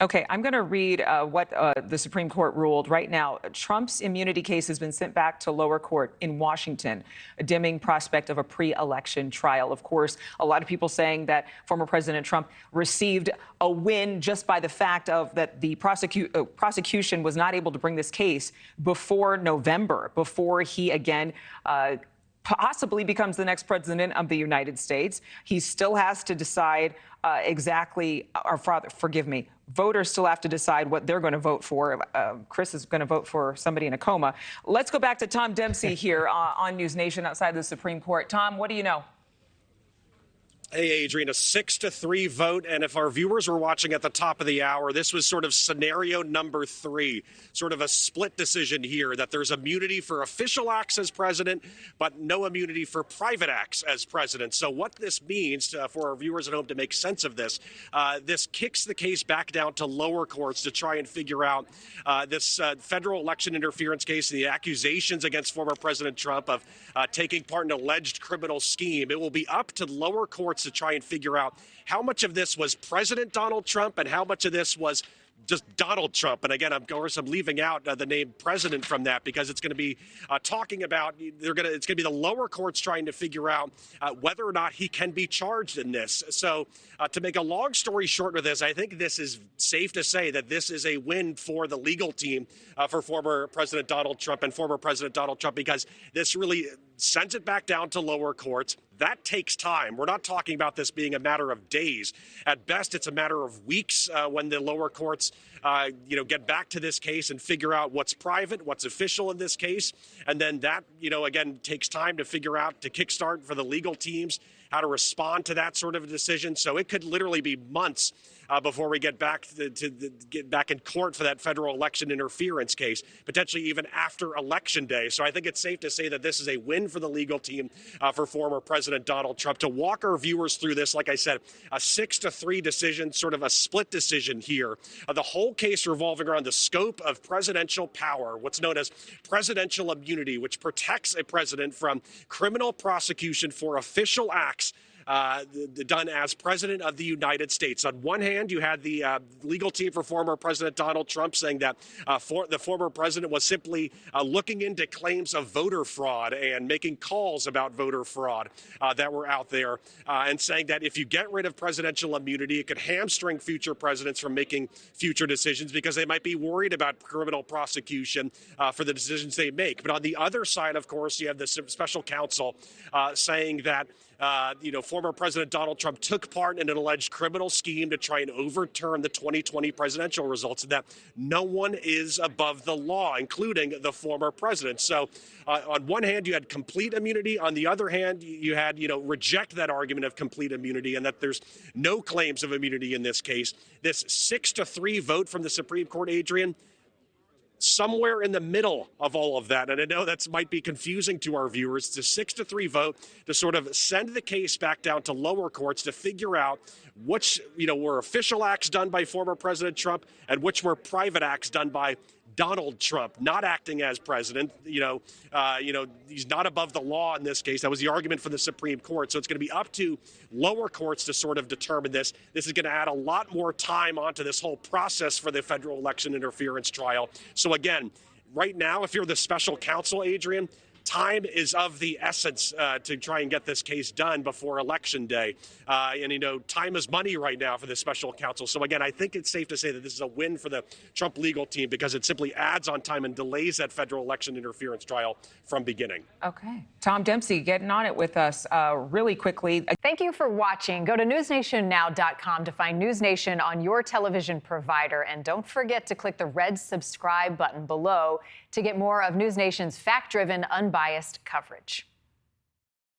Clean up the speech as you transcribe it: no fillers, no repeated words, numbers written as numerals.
Okay, I'm going to read what the Supreme Court ruled right now. Trump's immunity case has been sent back to lower court in Washington, a dimming prospect of a pre-election trial. Of course, a lot of people saying that former President Trump received a win just by the fact of that the prosecution was not able to bring this case before November, before he again possibly becomes the next president of the United States. He still has to decide voters still have to decide what they're going to vote for. Chris is going to vote for somebody in a coma. Let's go back to Tom Dempsey here on NewsNation outside the Supreme Court. Tom, what do you know? Hey, Adrian, a 6-3 vote. And if our viewers were watching at the top of the hour, this was sort of scenario number 3, sort of a split decision here that there's immunity for official acts as president, but no immunity for private acts as president. So what this means for our viewers at home to make sense of this, this kicks the case back down to lower courts to try and figure out this federal election interference case and the accusations against former President Trump of taking part in an alleged criminal scheme. It will be up to lower courts to try and figure out how much of this was President Donald Trump and how much of this was just Donald Trump. And again, of course, I'm leaving out the name president from that because it's going to be talking about it's going to be the lower courts trying to figure out whether or not he can be charged in this. So to make a long story short with this, I think this is safe to say that this is a win for the legal team for former President Donald Trump and former President Donald Trump, because this really sends it back down to lower courts. That takes time. We're not talking about this being a matter of days. At best, it's a matter of weeks when the lower courts, get back to this case and figure out what's private, what's official in this case. And then that, again, takes time to figure out, to kickstart for the legal teams how to respond to that sort of a decision. So it could literally be months before we get back get back in court for that federal election interference case, potentially even after Election Day. So I think it's safe to say that this is a win for the legal team for former President Donald Trump. To walk our viewers through this, like I said, a 6-3 decision, sort of a split decision here. The whole case revolving around the scope of presidential power, what's known as presidential immunity, which protects a president from criminal prosecution for official acts done as president of the United States. On one hand, you had the legal team for former President Donald Trump saying that the former president was simply looking into claims of voter fraud and making calls about voter fraud that were out there, and saying that if you get rid of presidential immunity, it could hamstring future presidents from making future decisions because they might be worried about criminal prosecution for the decisions they make. But on the other side, of course, you have the special counsel saying that former President Donald Trump took part in an alleged criminal scheme to try and overturn the 2020 presidential results, and that no one is above the law, including the former president. So on one hand, you had complete immunity. On the other hand, you had, reject that argument of complete immunity and that there's no claims of immunity in this case. This 6-3 vote from the Supreme Court, Adrian, somewhere in the middle of all of that. And I know that might be confusing to our viewers. It's a 6-3 vote to sort of send the case back down to lower courts to figure out which, were official acts done by former President Trump and which were private acts done by Donald Trump, not acting as president. He's not above the law in this case. That was the argument for the Supreme Court. So it's going to be up to lower courts to sort of determine this. This is going to add a lot more time onto this whole process for the federal election interference trial. So again, right now, if you're the special counsel, Adrian, time is of the essence to try and get this case done before Election Day. Time is money right now for the special counsel. So, again, I think it's safe to say that this is a win for the Trump legal team because it simply adds on time and delays that federal election interference trial from beginning. Okay. Tom Dempsey getting on it with us really quickly. Thank you for watching. Go to newsnationnow.com to find NewsNation on your television provider. And don't forget to click the red subscribe button below to get more of NewsNation's fact-driven, unbiased coverage.